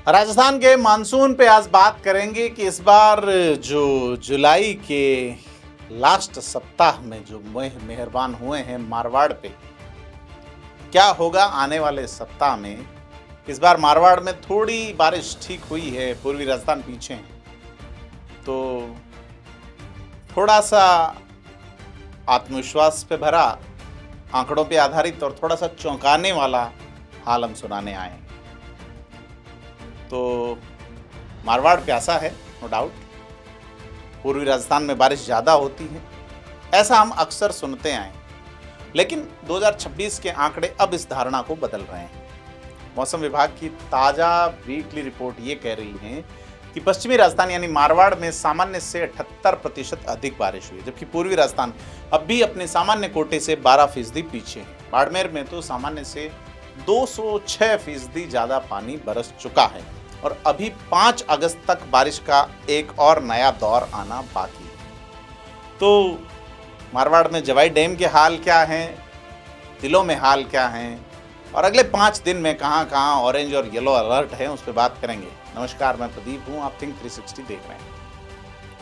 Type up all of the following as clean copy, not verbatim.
राजस्थान के मानसून पे आज बात करेंगे कि इस बार जो जुलाई के लास्ट सप्ताह में जो मेहरबान हुए हैं मारवाड़ पे, क्या होगा आने वाले सप्ताह में। इस बार मारवाड़ में थोड़ी बारिश ठीक हुई है, पूर्वी राजस्थान पीछे है, तो थोड़ा सा आत्मविश्वास पे भरा, आंकड़ों पे आधारित और थोड़ा सा चौंकाने वाला हाल हम सुनाने आए हैं। तो मारवाड़ प्यासा है, नो डाउट। पूर्वी राजस्थान में बारिश ज़्यादा होती है, ऐसा हम अक्सर सुनते आए, लेकिन 2026 के आंकड़े अब इस धारणा को बदल रहे हैं। मौसम विभाग की ताज़ा वीकली रिपोर्ट ये कह रही है कि पश्चिमी राजस्थान यानी मारवाड़ में सामान्य से 78% अधिक बारिश हुई, जबकि पूर्वी राजस्थान अब भी अपने सामान्य कोटे से 12% पीछे है। बाड़मेर में तो सामान्य से 206% ज़्यादा पानी बरस चुका है और अभी 5 अगस्त तक बारिश का एक और नया दौर आना बाकी है। तो मारवाड़ में जवाई डैम के हाल क्या हैं, जिलों में हाल क्या हैं और अगले 5 दिन में कहां कहां ऑरेंज और येलो अलर्ट है, उस पर बात करेंगे। नमस्कार, मैं प्रदीप हूं, आप थिंक 360 देख रहे हैं।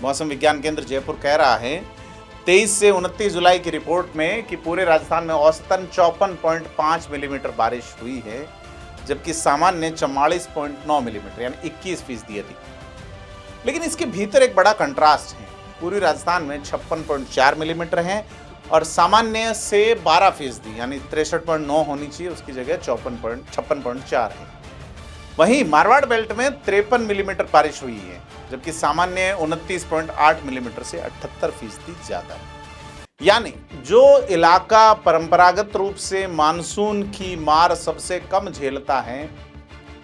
मौसम विज्ञान केंद्र जयपुर कह रहा है 23 से 29 जुलाई की रिपोर्ट में कि पूरे राजस्थान में औसतन 54.5 मिलीमीटर बारिश हुई है, जबकि सामान्य 44.9 मिलीमीटर यानी 21% अधिक। लेकिन इसके भीतर एक बड़ा कंट्रास्ट है। पूर्वी राजस्थान में 56.4 मिलीमीटर है और सामान्य से 12% यानी 63.9 होनी चाहिए, उसकी जगह 56.4 है। वहीं मारवाड़ बेल्ट में 53 मिलीमीटर बारिश हुई है, जबकि सामान्य 29.8 मिलीमीटर से 78% ज्यादा है। यानी जो इलाका परंपरागत रूप से मानसून की मार सबसे कम झेलता है,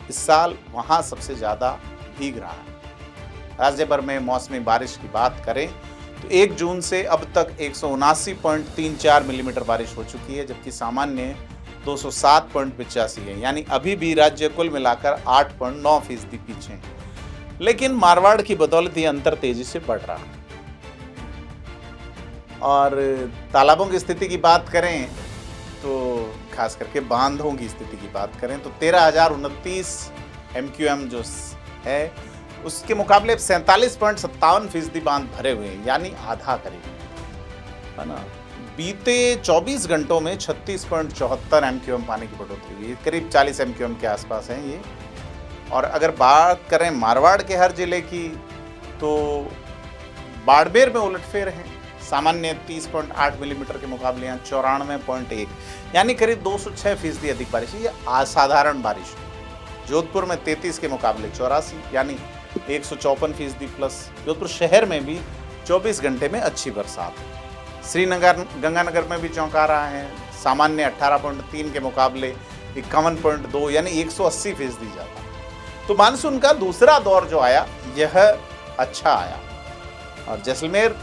इस साल वहां सबसे ज्यादा भीग रहा है। राज्य भर में मौसमी बारिश की बात करें तो 1 जून से अब तक 179.34 मिलीमीटर बारिश हो चुकी है, जबकि सामान्य 207.85 है। यानी अभी भी राज्य कुल मिलाकर 8.9% पीछे है, लेकिन मारवाड़ की बदौलत ये अंतर तेजी से बढ़ रहा है। और तालाबों की स्थिति की बात करें तो खास करके बांधों की स्थिति की बात करें तो 13,029 MQM जो है उसके मुकाबले 47.57% बांध भरे हुए हैं, यानी आधा करीब, है ना। बीते 24 घंटों में 36.74 MQM पानी की बढ़ोतरी हुई, करीब 40 MQM के आसपास हैं ये। और अगर बात करें मारवाड़ के हर जिले की तो बाड़मेर में उलटफेर है, सामान्य 30.8 मिलीमीटर के मुकाबले यहाँ 94.1 यानी करीब 206% अधिक बारिश है। ये असाधारण बारिश है। जोधपुर में 33 के मुकाबले 84 यानी 154% प्लस। जोधपुर शहर में भी 24 घंटे में अच्छी बरसात है। श्रीनगर गंगानगर में भी चौंका रहा है, सामान्य 18.3 के मुकाबले 51.2 यानी 180% ज़्यादा। तो मानसून का दूसरा दौर जो आया यह अच्छा आया। और जैसलमेर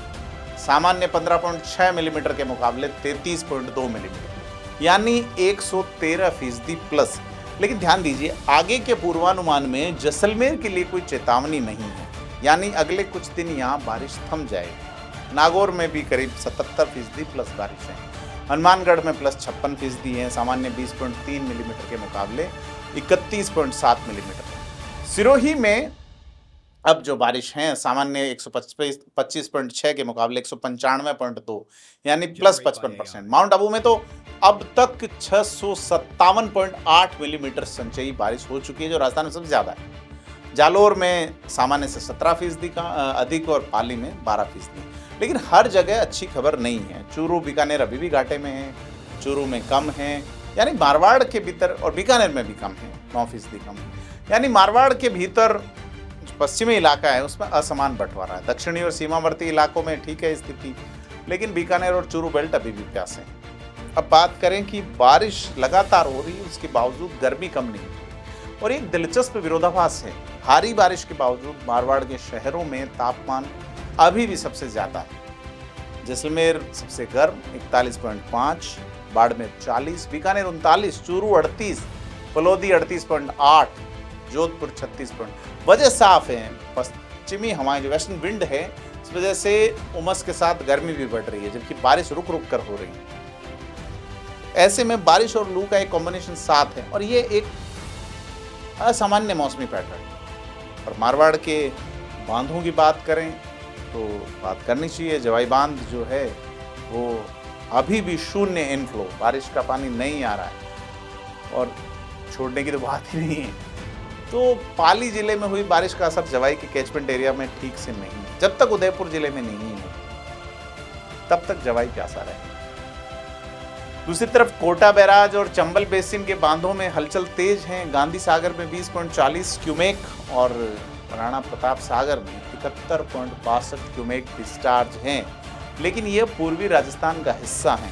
सामान्य 15.6 मिलीमीटर के मुकाबले 33.2 मिलीमीटर यानी 113% प्लस। लेकिन ध्यान दीजिए, आगे के पूर्वानुमान में जैसलमेर के लिए कोई चेतावनी नहीं है, यानी अगले कुछ दिन यहाँ बारिश थम जाएगी। नागौर में भी करीब 77% प्लस बारिश है। हनुमानगढ़ में प्लस 56% है, सामान्य 20.3 मिलीमीटर के मुकाबले 31.7 मिलीमीटर। सिरोही में अब जो बारिश है सामान्य 125.6 के मुकाबले 195.2 यानी प्लस 55%। माउंट आबू में तो अब तक 657.8 मिलीमीटर संचयी बारिश हो चुकी है, जो राजस्थान में सबसे ज़्यादा है। जालोर में सामान्य से 17% का अधिक और पाली में 12%। लेकिन हर जगह अच्छी खबर नहीं है। चूरू बीकानेर अभी भी घाटे में है, चूरू में कम है, यानी मारवाड़ के भीतर, और बीकानेर में भी कम है, 9% कम है। यानी मारवाड़ के भीतर पश्चिमी इलाका है उसमें असमान बंटवारा है। दक्षिणी और सीमावर्ती इलाकों में ठीक है स्थिति, लेकिन बीकानेर और चूरू बेल्ट अभी भी प्यासे हैं। अब बात करें कि बारिश लगातार हो रही है, उसके बावजूद गर्मी कम नहीं हुई। और एक दिलचस्प विरोधाभास है, भारी बारिश के बावजूद मारवाड़ के शहरों में तापमान अभी भी सबसे ज़्यादा है। जैसलमेर सबसे गर्म 41.5, बाड़मेर 40, बीकानेर 39, चूरू 38, फलोदी 38.8, जोधपुर 36। वजह साफ है, पश्चिमी हवाएं जो वेस्टर्न विंड है, इस वजह से उमस के साथ गर्मी भी बढ़ रही है, जबकि बारिश रुक रुक कर हो रही है। ऐसे में बारिश और लू का एक कॉम्बिनेशन साथ है और ये एक असामान्य मौसमी पैटर्न। और मारवाड़ के बांधों की बात करें तो बात करनी चाहिए। जवाई बांध जो है वो अभी भी शून्य इनफ्लो, बारिश का पानी नहीं आ रहा है और छोड़ने की तो बात ही नहीं है। तो पाली जिले में हुई बारिश का असर जवाई के कैचमेंट एरिया में ठीक से नहीं है। जब तक उदयपुर जिले में नहीं है तब तक जवाई प्यासा रहेगा। दूसरी तरफ कोटा बैराज और चंबल बेसिन के बांधों में हलचल तेज है। गांधी सागर में 20.40 क्यूमेक और राणा प्रताप सागर में 71.62 क्यूमेक डिस्चार्ज हैं, लेकिन ये पूर्वी राजस्थान का हिस्सा है।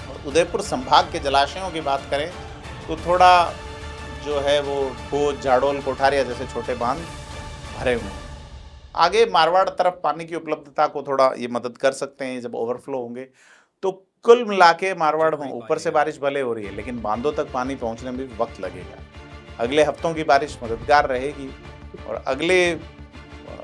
और उदयपुर संभाग के जलाशयों की बात करें तो थोड़ा जो है वो भोज, जाडोल, कोठारिया जैसे छोटे बांध भरे हुए हैं। आगे मारवाड़ तरफ पानी की उपलब्धता को थोड़ा ये मदद कर सकते हैं जब ओवरफ्लो होंगे। तो कुल मिला के मारवाड़ में ऊपर से बारिश भले हो रही है लेकिन बांधों तक पानी पहुंचने में भी वक्त लगेगा। अगले हफ्तों की बारिश मददगार रहेगी। और अगले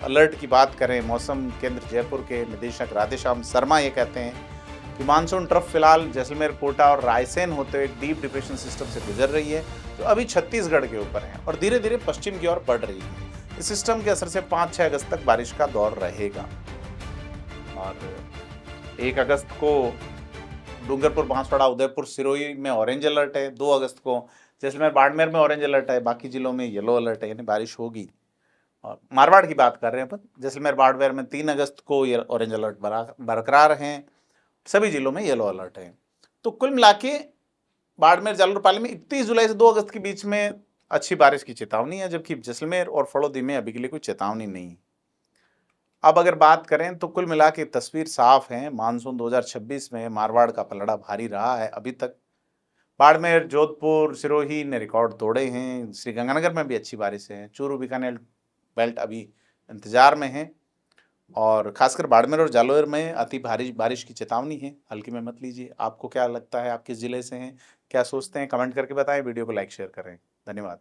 अलर्ट की बात करें, मौसम केंद्र जयपुर के निदेशक राधेश्याम शर्मा ये कहते हैं कि मानसून ट्रफ फिलहाल जैसलमेर, कोटा और रायसेन होते हुए डीप डिप्रेशन सिस्टम से गुजर रही है जो अभी छत्तीसगढ़ के ऊपर है और धीरे धीरे पश्चिम की ओर बढ़ रही है। इस सिस्टम के असर से 5-6 अगस्त तक बारिश का दौर रहेगा। और 1 अगस्त को डूंगरपुर, बांसवाड़ा, उदयपुर, सिरोही में ऑरेंज अलर्ट है। 2 अगस्त को जैसलमेर, बाड़मेर में ऑरेंज अलर्ट है। बाकी जिलों में येलो अलर्ट है, यानी बारिश होगी। और मारवाड़ की बात कर रहे हैं अपन, जैसलमेर, बाड़मेर में 3 अगस्त को ये ऑरेंज अलर्ट बरकरार हैं। सभी जिलों में येलो अलर्ट है। तो कुल मिला के बाड़मेर, जालौर, पाली में 31 जुलाई से 2 अगस्त के बीच में अच्छी बारिश की चेतावनी है, जबकि जैसलमेर और फड़ौदी में अभी के लिए कोई चेतावनी नहीं है। अब अगर बात करें तो कुल मिला के तस्वीर साफ है। मानसून 2026 में मारवाड़ का पलड़ा भारी रहा है अभी तक। बाड़मेर, जोधपुर, सिरोही ने रिकॉर्ड तोड़े हैं। श्रीगंगानगर में भी अच्छी बारिश है। चूरू, बीकानेर बेल्ट अभी इंतजार में है। और खासकर बाड़मेर और जालौर में अति भारी बारिश की चेतावनी है, हल्की में मत लीजिए। आपको क्या लगता है, आप किस जिले से हैं, क्या सोचते हैं, कमेंट करके बताएं। वीडियो को लाइक शेयर करें। धन्यवाद।